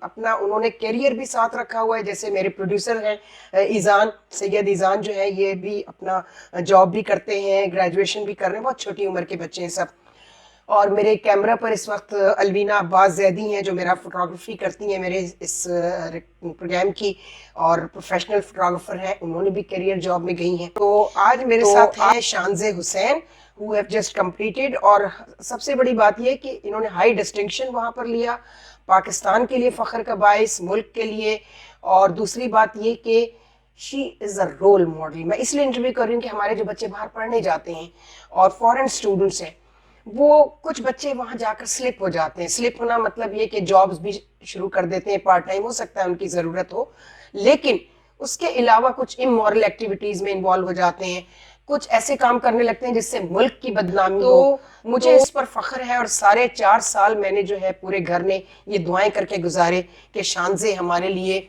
اپنا انہوں نے کیریئر بھی ساتھ رکھا ہوا ہے. جیسے میرے پروڈیوسر ہیں ایزان سید ایزان جو ہے, یہ بھی اپنا جاب بھی کرتے ہیں, گریجویشن بھی کر رہے ہیں, بہت چھوٹی عمر کے بچے ہیں سب. اور میرے کیمرہ پر اس وقت الوینہ عباس زیدی ہیں جو میرا فوٹوگرافی کرتی ہیں میرے اس پروگرام کی, اور پروفیشنل فوٹوگرافر ہیں, انہوں نے بھی کیریئر جاب میں گئی ہیں. تو آج میرے ساتھ ہیں شانزے حسین who have just completed, اور سب سے بڑی بات یہ کہ انہوں نے ہائی ڈسٹنکشن وہاں پر لیا, پاکستان کے لیے فخر کا باعث, ملک کے لیے. اور دوسری بات یہ کہ شی از اے رول ماڈل. میں اس لیے انٹرویو کر رہی ہوں کہ ہمارے جو بچے باہر پڑھنے جاتے ہیں اور فورن اسٹوڈنٹس ہیں, وہ کچھ بچے وہاں جا کر سلپ ہو جاتے ہیں. سلپ ہونا مطلب یہ کہ جابز بھی شروع کر دیتے ہیں, پارٹ ٹائم ہو سکتا ہے ان کی ضرورت ہو, لیکن اس کے علاوہ کچھ امورل ایکٹیویٹیز میں انوالو ہو جاتے ہیں, کچھ ایسے کام کرنے لگتے ہیں جس سے ملک کی بدنامی ہو. مجھے اس پر فخر ہے, اور سارے 4 سال میں نے جو ہے پورے گھر نے یہ دعائیں کر کے گزارے کہ شانزے ہمارے لیے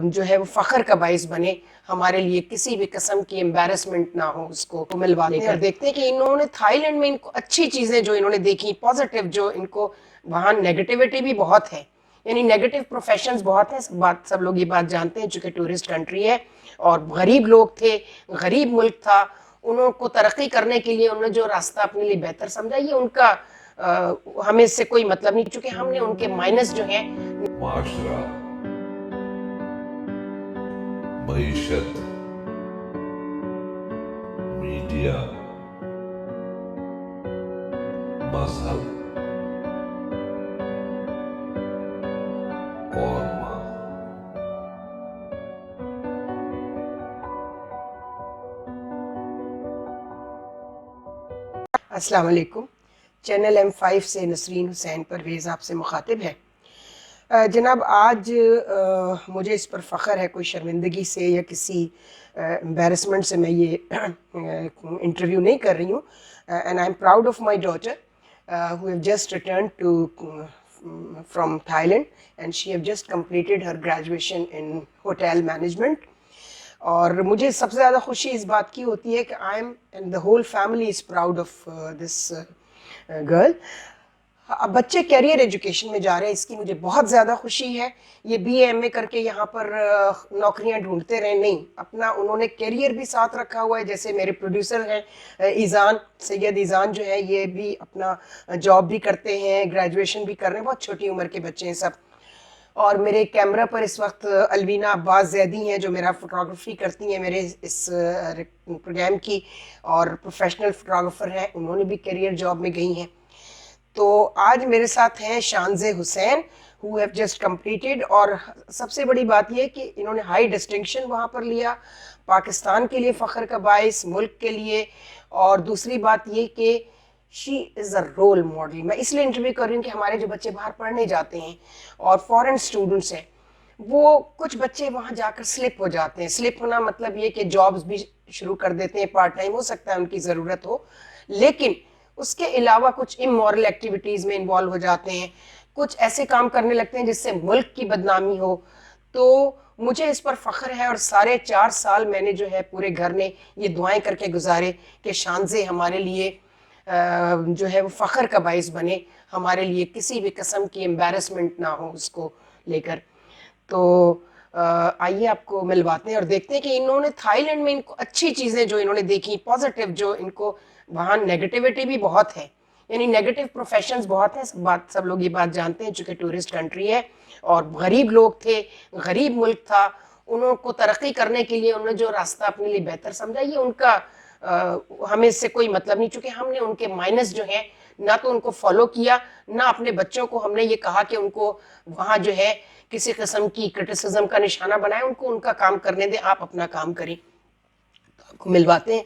جو ہے وہ فخر کا باعث بنے, ہمارے لیے کسی بھی قسم کی امبیرسمنٹ نہ ہو. اس کو ملواتے ہیں اور دیکھتے ہیں کہ انہوں نے تھائی لینڈ میں ان کو اچھی چیزیں جو انہوں نے دیکھی, پازیٹیو, جو ان کو وہاں نیگیٹیوٹی بھی بہت ہے, یعنی نیگیٹو پروفیشنز بہت ہیں, سب لوگ یہ بات جانتے ہیں چونکہ ٹورسٹ کنٹری ہے, اور غریب لوگ تھے, غریب ملک تھا. انہوں کو ترقی کرنے کے لیے انہوں نے جو راستہ اپنے لیے بہتر سمجھا, یہ ان کا ہمیں اس سے کوئی مطلب نہیں, چونکہ ہم نے ان کے مائنس جو ہیں معاشرہ, معیشت, میڈیا, مذہب اور ماں. السلام علیکم. چینل M5 سے نسرین حسین پرویز آپ سے مخاطب ہے. جناب, آج مجھے اس پر فخر ہے, کوئی شرمندگی سے یا کسی امبیرسمنٹ سے میں یہ انٹرویو نہیں کر رہی ہوں. And I am proud of my daughter who have just returned from Thailand, and she have just completed her graduation in hotel management. اور مجھے سب سے زیادہ خوشی اس بات کی ہوتی ہے کہ I am and the whole family is proud of this girl. اب بچے کیریئر ایجوکیشن میں جا رہے ہیں, اس کی مجھے بہت زیادہ خوشی ہے. یہ بی اے ایم اے کر کے یہاں پر نوکریاں ڈھونڈتے رہے نہیں, اپنا انہوں نے کیریئر بھی ساتھ رکھا ہوا ہے. جیسے میرے پروڈیوسر ہیں ایزان سید ایزان جو ہے, یہ بھی اپنا جاب بھی کرتے ہیں, گریجویشن بھی کر رہے ہیں, بہت چھوٹی عمر کے بچے ہیں سب. اور میرے کیمرہ پر اس وقت الوینہ عباس زیدی ہیں جو میرا فوٹوگرافی کرتی ہیں میرے اس پروگرام کی, اور پروفیشنل فوٹوگرافر ہیں, انہوں نے بھی کیریئر جاب میں گئی ہیں. تو آج میرے ساتھ ہیں شانزے حسین who have just completed, اور سب سے بڑی بات یہ کہ انہوں نے ہائی ڈسٹنکشن وہاں پر لیا, پاکستان کے لیے فخر کا باعث, ملک کے لیے. اور دوسری بات یہ کہ شی از اے رول ماڈل. میں اس لیے انٹرویو کر رہی ہوں کہ ہمارے جو بچے باہر پڑھنے جاتے ہیں اور فورن اسٹوڈنٹس ہیں, وہ کچھ بچے وہاں جا کر سلپ ہو جاتے ہیں. سلپ ہونا مطلب یہ کہ جابز بھی شروع کر دیتے ہیں, پارٹ ٹائم ہو سکتا ہے ان کی ضرورت ہو, لیکن اس کے علاوہ کچھ امورل ایکٹیویٹیز میں انوالو ہو جاتے ہیں, کچھ ایسے کام کرنے لگتے ہیں جس سے ملک کی بدنامی ہو. تو مجھے اس پر فخر ہے, اور سارے 4 سال میں نے جو ہے پورے گھر نے یہ دعائیں کر کے گزارے کہ شانزے ہمارے لیے جو ہے وہ فخر کا باعث بنے, ہمارے لیے کسی بھی قسم کی امبیرسمنٹ نہ ہو اس کو لے کر. تو آئیے آپ کو ملواتے ہیں اور دیکھتے ہیں کہ انہوں نے تھائی لینڈ میں ان کو اچھی چیزیں جو انہوں نے دیکھی, پازیٹیو, جو ان کو وہاں نیگیٹیوٹی بھی بہت ہے, یعنی نیگیٹو پروفیشنز بہت ہیں, سب لوگ یہ بات جانتے ہیں چونکہ ٹورسٹ کنٹری ہے, اور غریب لوگ تھے, غریب ملک تھا. انہوں کو ترقی کرنے کے لیے انہوں نے جو راستہ اپنے لیے بہتر سمجھا, یہ ان کا ہمیں اس سے کوئی مطلب نہیں, چونکہ ہم نے ان کے مائنس جو ہیں نہ تو ان کو فالو کیا, نہ اپنے بچوں کو ہم نے یہ کہا کہ ان کو وہاں جو ہے کسی قسم کی کرٹیسزم کا نشانہ بنائے. ان کو ان کا کام کرنے دیں, آپ اپنا کام کریں. تو آپ کو ملواتے ہیں.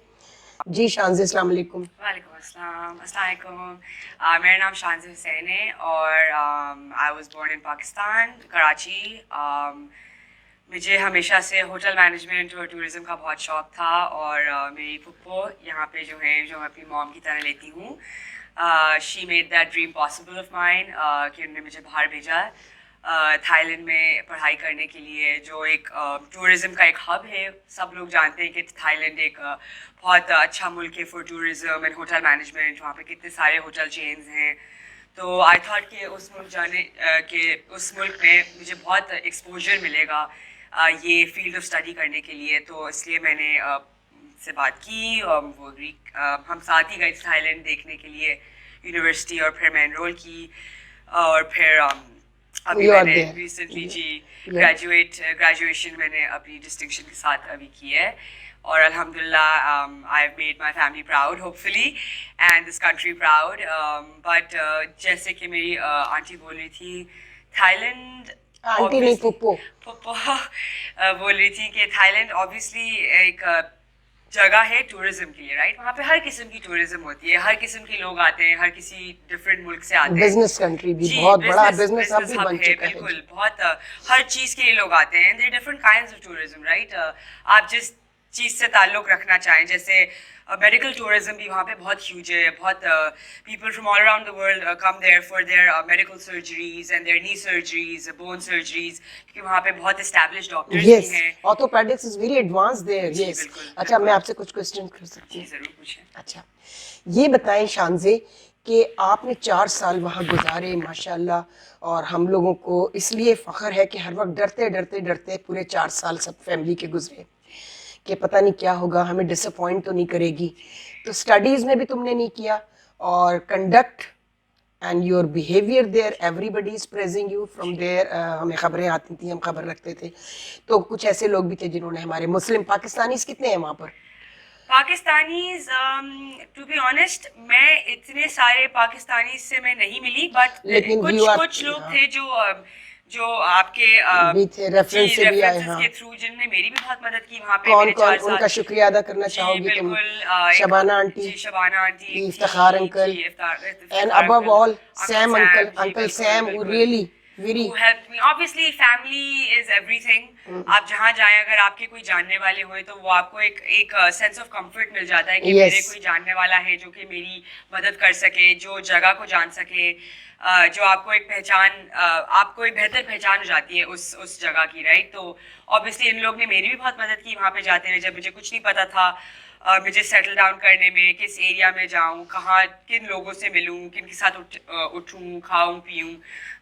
جی شانزے, السلام علیکم. وعلیکم السلام. السلام علیکم. میرا نام شانزے حسین ہے, اور I was born in Pakistan, Karachi. مجھے ہمیشہ سے ہوٹل مینجمنٹ اور ٹورزم کا بہت شوق تھا, اور میری پھپھو یہاں پہ جو ہے, جو میں اپنی موم کی طرح لیتی ہوں, she made that dream possible of mine, کہ انہوں نے مجھے باہر بھیجا تھائی لینڈ میں پڑھائی کرنے کے لیے, جو ایک ٹورزم کا ایک ہب ہے. سب لوگ جانتے ہیں کہ تھائی لینڈ ایک بہت اچھا ملک ہے for tourism and hotel management. وہاں پہ کتنے سارے ہوٹل چینز ہیں, تو آئی تھاٹ کہ اس ملک جانے کہ اس ملک میں مجھے بہت ایکسپوجر ملے گا یہ فیلڈ آف اسٹڈی کرنے کے لیے. تو اس لیے میں نے سے بات کی, وہ ہم ساتھ ہی گئے تھے تھائی لینڈ دیکھنے کے لیے یونیورسٹی, اور پھر میں انرول کی, اور پھر ابھی میں نے ریسنٹلی گریجویشن میں نے اپنی ڈسٹنکشن کے ساتھ ابھی کی ہے, اور الحمد للہ I have made my family proud hope fully and this country proud. But جیسے کہ میری آنٹی بول رہی تھی, تھائی لینڈ آنٹی نہیں پھپھو بول رہی تھی کہ تھائی لینڈ اوبیسلی ایک جگہ ہے ٹورزم کے لیے, رائٹ. وہاں پہ ہر قسم کی ٹورزم ہوتی ہے, ہر قسم کے لوگ آتے ہیں, ہر کسی ڈفرینٹ ملک سے آتے ہیں. بزنس کنٹری بھی بہت بڑا بزنس ہب بھی بن چکا ہے. بالکل, بہت ہر چیز کے لیے لوگ آتے ہیں. There different kinds of tourism, right. آپ جس چیز سے تعلق رکھنا چاہیں, جیسے میڈیکل ٹورزم بھی وہاں پہ بہت ہیوج ہے. بہت people from all around the world come there for their medical surgeries and their knee surgeries, bone surgeries, کیونکہ وہاں پہ بہت اسٹیبلش ڈاکٹرز بھی ہیں. Orthopaedics is very advance there. Yes. اچھا, میں آپ سے کچھ کوسچن کر سکتی ہوں؟ ضرور پوچھیں. اچھا, یہ بتائیں شانزے کہ آپ نے 4 سال وہاں گزارے ماشاء اللہ, اور ہم لوگوں کو اس لیے فخر ہے کہ ہر وقت ڈرتے ڈرتے ڈرتے پورے 4 سال سب فیملی کے گزرے کہ پتہ نہیں کیا ہوگا, ہمیں ڈس اپوائنٹ تو نہیں کرے گی. تو اسٹڈیز میں بھی تم نے نہیں کیا, اور conduct and your behaviour there everybody is praising you from there. ہمیں خبریں آتی تھیں, ہم خبر رکھتے تھے, تو کچھ ایسے لوگ بھی تھے جنہوں نے, ہمارے مسلم پاکستانیز کتنے ہیں وہاں پر؟ پاکستانیز ٹو بی آنیسٹ میں اتنے سارے پاکستانیز سے میں نہیں ملی, بٹ کچھ لوگ تھے جو آپ کے ریفرنس سے بھی آئے ہیں کے تھرو, جن نے میری بھی بہت مدد کی وہاں پہ. کون کون ان کا شکریہ ادا کرنا چاہو گی تم؟ Shabana aunty, Shabana aunty, Iftikhar uncle, and above all same uncle, uncle same who really very who helped me. Obviously family is everything. آپ جہاں جائیں, اگر آپ کے کوئی جاننے والے ہوئے تو وہ آپ کو ایک سینس آف کمفرٹ مل جاتا ہے کہ میرے کوئی جاننے والا ہے جو کہ میری مدد کر سکے, جو جگہ کو جان سکے, جو آپ کو ایک پہچان, آپ کو ایک بہتر پہچان ہو جاتی ہے اس جگہ کی, رائٹ. تو obviously ان لوگ نے میری بھی بہت مدد کی وہاں پہ جاتے ہوئے, جب مجھے کچھ نہیں پتا تھا مجھے سیٹل ڈاؤن کرنے میں, کس ایریا میں جاؤں, کہاں کن لوگوں سے ملوں, کن کے ساتھ اٹھوں, کھاؤں پیوں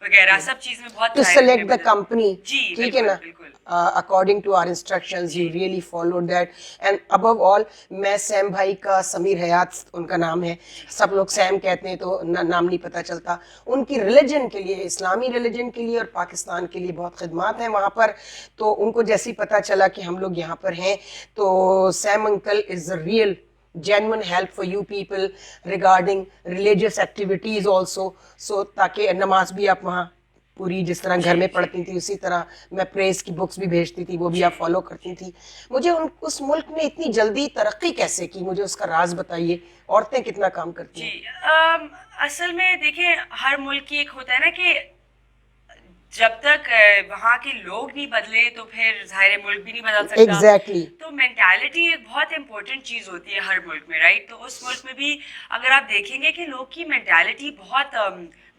وغیرہ, سب چیز میں بہت. to select the company, ٹھیک ہے نا, according to our instructions you really followed that. and above all میں سیم بھائی کا, سمیر حیات ان کا نام ہے, سب لوگ سیم کہتے ہیں تو نام نہیں پتہ چلتا, ان کی ریلیجن کے لیے, اسلامی ریلیجن کے لیے اور پاکستان کے لیے بہت خدمات ہیں وہاں پر. تو ان کو جیسے پتہ چلا کہ ہم لوگ یہاں پر ہیں, تو same uncle is a real genuine help for you people regarding religious activities also. so تاکہ نماز بھی آپ وہاں پوری جس طرح گھر میں پڑھتی تھی اسی طرح میں پریز کی بکس بھی بھیجتی تھی, وہ بھی آپ فالو کرتی تھی. مجھے اس ملک نے اتنی جلدی ترقی کیسے کی, مجھے اس کا راز بتائیے. عورتیں کتنا کام کرتی ہیں؟ جی, اصل میں دیکھیں ہر ملک کی ایک ہوتا ہے نا کہ جب تک وہاں کے لوگ نہیں بدلے تو پھر ظاہر ملک بھی نہیں بدل سکتا. ایگزیکٹلی. تو مینٹالٹی ایک بہت امپورٹنٹ چیز ہوتی ہے ہر ملک میں, رائٹ. تو اس ملک میں بھی اگر آپ دیکھیں گے کہ لوگ کی مینٹالٹی بہت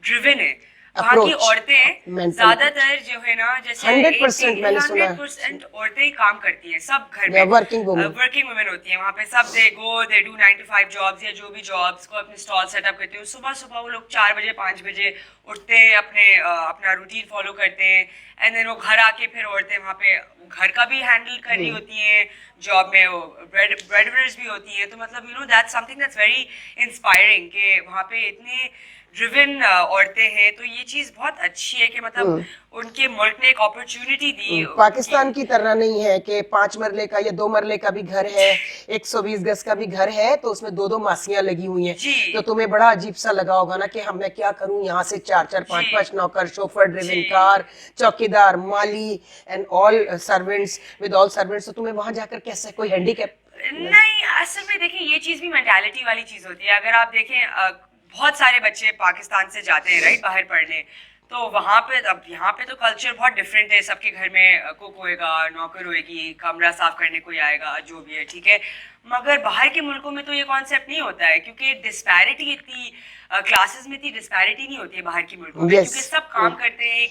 ڈریون ہے. وہاں کی عورتیں زیادہ تر جو ہے نا, جیسے 100% عورتیں ہی کام کرتی ہیں سب گھر میں, ورکنگ وومن ہوتی ہیں وہاں پہ سب. دے ڈو 9 to 5 جابس یا جو بھی جابس کو اپنے اسٹال سیٹ اپ کرتے ہیں. صبح وہ لوگ 4 بجے 5 بجے اٹھتے ہیں, اپنا روٹین فالو کرتے ہیں, اینڈ دین وہ گھر آ کے پھر عورتیں وہاں پہ گھر کا بھی ہینڈل کر رہی ہوتی ہیں, جاب میں وہ بریڈ ونرز بھی ہوتی ہیں. تو مطلب that's some thing that's very inspiring کہ وہاں پہ اتنے ڈریون عورتیں ہیں. تو یہ چیز بہت اچھی ہے کہ مطلب ان کے ملک نے ایک اپرچونٹی دی. پاکستان کی طرح نہیں ہے کہ 5 مرلے کا یا 2 مرلے کا بھی گھر ہے, 120 گز کا بھی گھر ہے, تو اس میں 2 ماسیاں لگی ہوئی ہیں. تو تمہیں بڑا عجیب سا لگا ہوگا نا کہ میں کیا کروں, یہاں سے 4 5 نوکر, شوفر, ڈریون کار, چوکیدار, مالی and all servants with all servants. تو تمہیں وہاں جا کر کیسے کوئی ہینڈی کیپ نہیں. اصل میں دیکھیں یہ چیز بھی مینٹالٹی والی چیز ہوتی ہے. اگر آپ دیکھیں بہت سارے بچے پاکستان سے جاتے ہیں رائٹ باہر پڑھنے, تو وہاں پہ اب یہاں پہ تو کلچر بہت ڈفرینٹ ہے. سب کے گھر میں کوک ہوئے گا, نوکر ہوئے گی, کمرہ صاف کرنے کوئی آئے گا, جو بھی ہے ٹھیک ہے. مگر باہر کے ملکوں میں تو یہ کانسیپٹ نہیں ہوتا ہے, کیونکہ ڈسپیرٹی اتنی کلاسز میں اتنی ڈسپیرٹی نہیں ہوتی ہے باہر کے ملکوں میں, کیونکہ سب کام کرتے ہیں,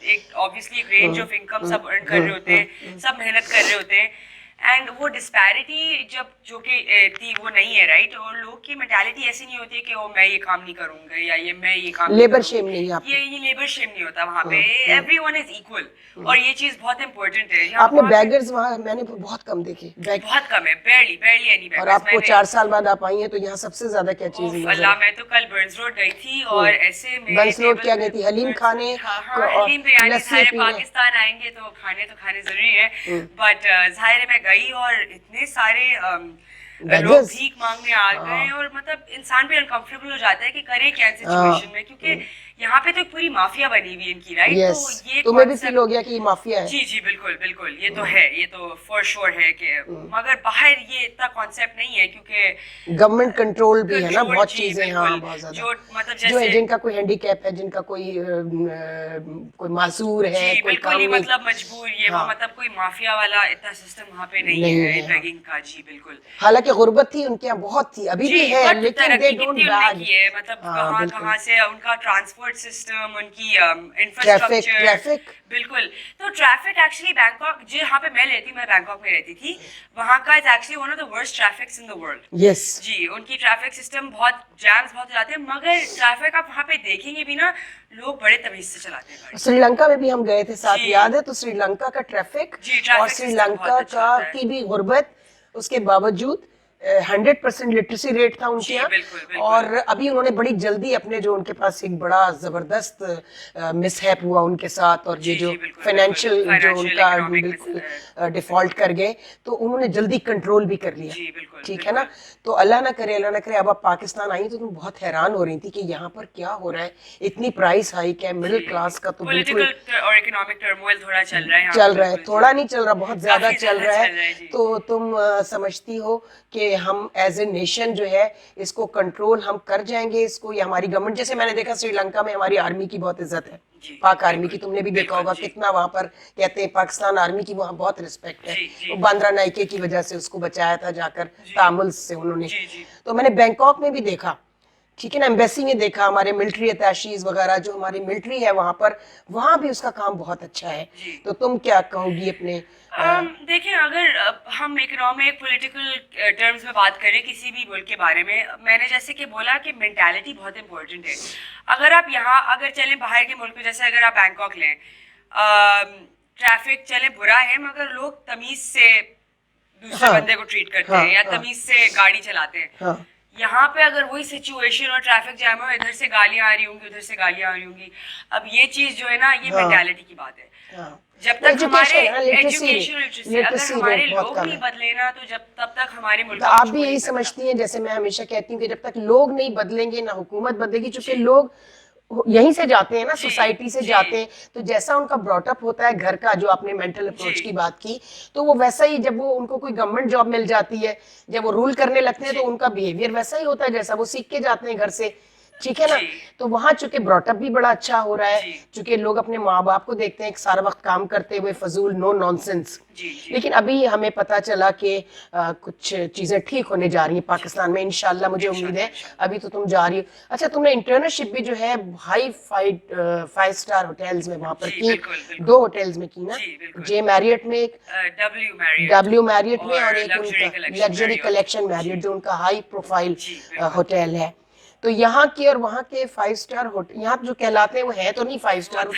ایک آبویسلی ایک رینج آف انکم سب ارن کر رہے ہوتے ہیں, سب محنت کر رہے ہوتے ہیں. اینڈ وہ ڈسپیرٹی جب جو کہ تھی وہ نہیں ہے رائٹ. اور لوگ کی مینٹالٹی ایسی نہیں ہوتی کہ وہ میں یہ کام نہیں کروں گا یا یہ میں یہ کام لیبر شیم نہیں ہے. یہ لیبر شیم نہیں ہوتا وہاں پہ. ایوری ون از ایکول اور یہ چیز بہت امپورٹنٹ ہے. آپ نے بیگرز وہاں میں نے بہت کم دیکھے, بہت کم ہے, بیرلی اینی بیگرز. اور آپ کو 4 سال بعد آپ آئی ہیں تو یہاں سب سے زیادہ کیا چیز ہے؟ اللہ میں تو کل برنس روڈ گئی تھی اور ایسے میں برنس روڈ کیا گئی تھی؟ حلیم کھانے, حلیم بریانی. سارے پاکستان آئیں گے تو کھانے ضروری ہے, بٹ ظاہر میں گئی اور اتنے سارے لوگ بھیک مانگنے آ گئے اور مطلب انسان بھی انکمفرٹیبل ہو جاتا ہے کہ کرے کیا سچویشن میں, کیونکہ یہاں پہ تو ایک پوری مافیا بنی ہوئی ان کی رائٹ. تو یہ تمہیں بھی فیل ہو گیا کہ یہ مافیا ہے؟ جی بالکل یہ تو ہے, یہ تو فور شور ہے کہ مگر باہر یہ اتنا کانسیپٹ نہیں ہے کیونکہ گورنمنٹ کنٹرول بھی ہے نا بہت چیزیں. ہاں بہت زیادہ جو مطلب جو ہے جیسے جن کا کوئی ہینڈی کیپ ہے, جن کا کوئی معذور ہے, کوئی کام بالکل نہیں, مطلب مجبور یہ وہ مطلب کوئی مافیا والا اتنا سسٹم وہاں پہ نہیں ہے بیگنگ کا. جی بالکل. حالانکہ غربت تھی ان کے یہاں بہت تھی, ابھی بھی ہے, لیکن دے ڈونٹ بیگ. مطلب کہاں سے ان کا ٹرانسپورٹ سسٹم, ان کی انفراسٹرکچر. بالکل. تو ٹریفک ایکچولی بینکاک جہاں پہ میں رہتی ہوں, میں بینکاک میں رہتی تھی, وہاں کا is actually one of the worst traffics in the world. Yes جی ان کی ٹریفک سسٹم بہت جیمز بہت چلاتے ہیں, مگر ٹریفک آپ وہاں پہ دیکھیں گے بھی نا لوگ بڑے تمیز سے چلاتے ہیں. سری لنکا میں بھی ہم گئے تھے ساتھ, یاد ہے؟ تو سری لنکا کا ٹریفک اور سری لنکا کا کی بھی غربت, اس کے باوجود 100% لٹریسی ریٹ تھا ان کے یہاں. اور ابھی انہوں نے بڑی جلدی اپنے جو ان کے پاس ایک بڑا زبردست مس ہیپ ہوا ان کے ساتھ, اور یہ جو فائنینشیل جو ان کا بالکل ڈیفالٹ کر گئے, تو انہوں نے جلدی کنٹرول بھی کر لیا. ٹھیک ہے نا. تو اللہ نہ کرے اب آپ پاکستان آئی تو تم بہت حیران ہو رہی تھی کہ یہاں پر کیا ہو رہا ہے, اتنی پرائس ہائیک ہے, مڈل کلاس کا تو بالکل اور اکنامک ٹرموئل تھوڑا چل رہا ہے, تھوڑا نہیں چل رہا, بہت زیادہ چل رہا ہے. تو تم سمجھتی ہو کہ ہم ایز اے نیشن جو ہے اس کو کنٹرول ہم کر جائیں گے اس کو, یا ہماری گورنمنٹ, جیسے میں نے دیکھا سری لنکا میں ہماری آرمی کی بہت عزت ہے, پاک آرمی کی, تم نے بھی دیکھا ہوگا کتنا وہاں پر کہتے ہیں پاکستان آرمی کی وہاں بہت رسپیکٹ ہے. باندرا نائکے کی وجہ سے اس کو بچایا تھا جا کر تعامل سے انہوں نے. تو میں نے بینکاک میں بھی دیکھا, ٹھیک ہے نا, ایمبیسی میں دیکھا, ہمارے ملٹری اتاشیز وغیرہ جو ہماری ملٹری ہے وہاں پر, وہاں بھی اس کا کام بہت اچھا ہے. تو تم کیا کہو گی اپنے؟ دیکھیں اگر ہم اکنامک پولیٹیکل ٹرمز میں بات کریں کسی بھی ملک کے بارے میں, میں نے جیسے کہ بولا کہ مینٹیلٹی بہت امپورٹنٹ ہے. اگر آپ یہاں اگر چلیں باہر کے ملک میں, جیسے اگر آپ بینکاک لیں, ٹریفک چلے برا ہے مگر لوگ تمیز سے دوسرے بندے کو ٹریٹ کرتے ہیں یا تمیز سے گاڑی چلاتے ہیں. یہاں پہ اگر وہی سچویشن اور ٹریفک جام ہو, ادھر سے گالیاں آ رہی ہوں گی, ادھر سے گالیاں آ رہی ہوں گی, اب یہ چیز جو ہے نا یہ مینٹیلٹی کی بات ہے. جب تک ہمارے ایجوکیشن اگر ہمارے لوگ نہیں بدلے نا تو تب تک ہمارے ملک. آپ بھی یہی سمجھتی ہیں جیسے میں ہمیشہ کہتی ہوں کہ جب تک لوگ نہیں بدلیں گے نہ حکومت بدلے گی, چونکہ لوگ یہیں سے جاتے ہیں نا, سوسائٹی سے جاتے ہیں, تو جیسا ان کا براٹ اپ ہوتا ہے گھر کا, جو آپ نے مینٹل اپروچ کی بات کی, تو وہ ویسا ہی جب وہ ان کو کوئی گورنمنٹ جاب مل جاتی ہے, جب وہ رول کرنے لگتے ہیں تو ان کا بیہیویئر ویسا ہی ہوتا ہے جیسا وہ سیکھ کے جاتے ہیں گھر سے. ٹھیک ہے نا. تو وہاں چونکہ براٹ اپ بھی بڑا اچھا ہو رہا ہے, چونکہ لوگ اپنے ماں باپ کو دیکھتے ہیں سارا وقت کام کرتے ہوئے فضول, نو نانسنس. لیکن ابھی ہمیں پتا چلا کہ کچھ چیزیں ٹھیک ہونے جا رہی ہیں پاکستان میں, انشاءاللہ مجھے امید ہے. ابھی تو تم جا رہی ہو, اچھا تم نے انٹرنشپ بھی جو ہے ہائی 5 اسٹار ہوٹلز میں وہاں پر کی, 2 ہوٹلز میں کی نا, جے میریٹ میں, ایک ڈبلیو میریٹ میں, اور ایک ان کا لگژری کلیکشن میریٹ جو ان کا ہائی پروفائل ہوٹل ہے. تو یہاں کے اور وہاں کے 5 اسٹار ہوٹل یہاں جو کہلاتے ہیں وہ ہے تو نہیں 5 اسٹار, وہ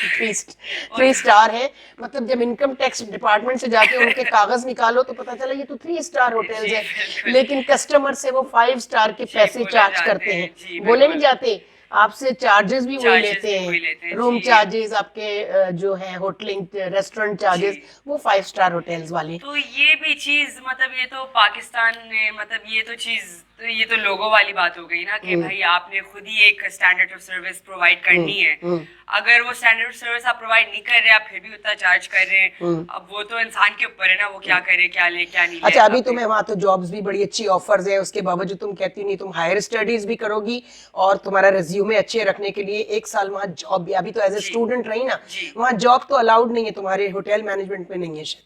3 اسٹار ہے. مطلب جب انکم ٹیکس ڈپارٹمنٹ سے جا کے ان کے کاغذ نکالو تو پتا چلا یہ تو 3 اسٹار ہوٹلز ہیں, لیکن کسٹمر سے وہ 5 اسٹار کے پیسے چارج کرتے ہیں. بولے نہیں جاتے, آپ سے چارجز بھی وہی لیتے ہیں, روم چارجز آپ کے جو ہیں, ہوٹلنگ ریسٹورنٹ چارجز, وہ 5 اسٹار ہوٹلز والے. تو یہ بھی چیز مطلب یہ تو پاکستان نے مطلب یہ تو چیز یہ تو لوگوں والی بات ہو گئی نا کہ بھائی آپ نے خود ہی ایک اسٹینڈرڈ آف سروس پرووائڈ کرنی ہے. اگر وہ اسٹینڈرڈ سروس آپ پرووائڈ نہیں کر رہے, آپ پھر بھی اتنا چارج کر رہے ہیں, اب وہ تو انسان کے اوپر ہے نا, وہ کیا کرے, کیا لے کیا نہیں لے. اچھا ابھی تمہیں وہاں تو جابس بھی بڑی اچھی آفرز ہیں, اس کے باوجود تم کہتی نہیں تم ہائر اسٹڈیز بھی کرو گی اور تمہارا ریزیومے اچھے رکھنے کے لیے 1 سال وہاں جاب بھی, ابھی تو ایز اے اسٹوڈنٹ رہی نا, وہاں جاب تو الاؤڈ نہیں ہے تمہارے ہوٹل مینجمنٹ میں نہیں ہے شاید.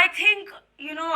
I think you know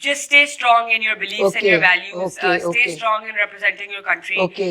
just stay strong in your beliefs and Okay, your values. okay, Stay okay. strong in representing your country. Okay.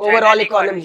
Overall general economy.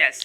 yes.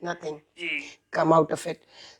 nothing come out of it.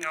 No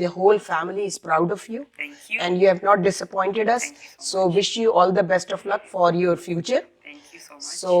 the whole family is proud of you. Thank you. And you have not disappointed us. So wish you all the best of luck for your future. Thank you so much. So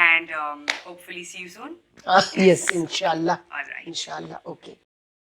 and hopefully see you soon. Yes, inshallah. All right. Inshallah. Okay.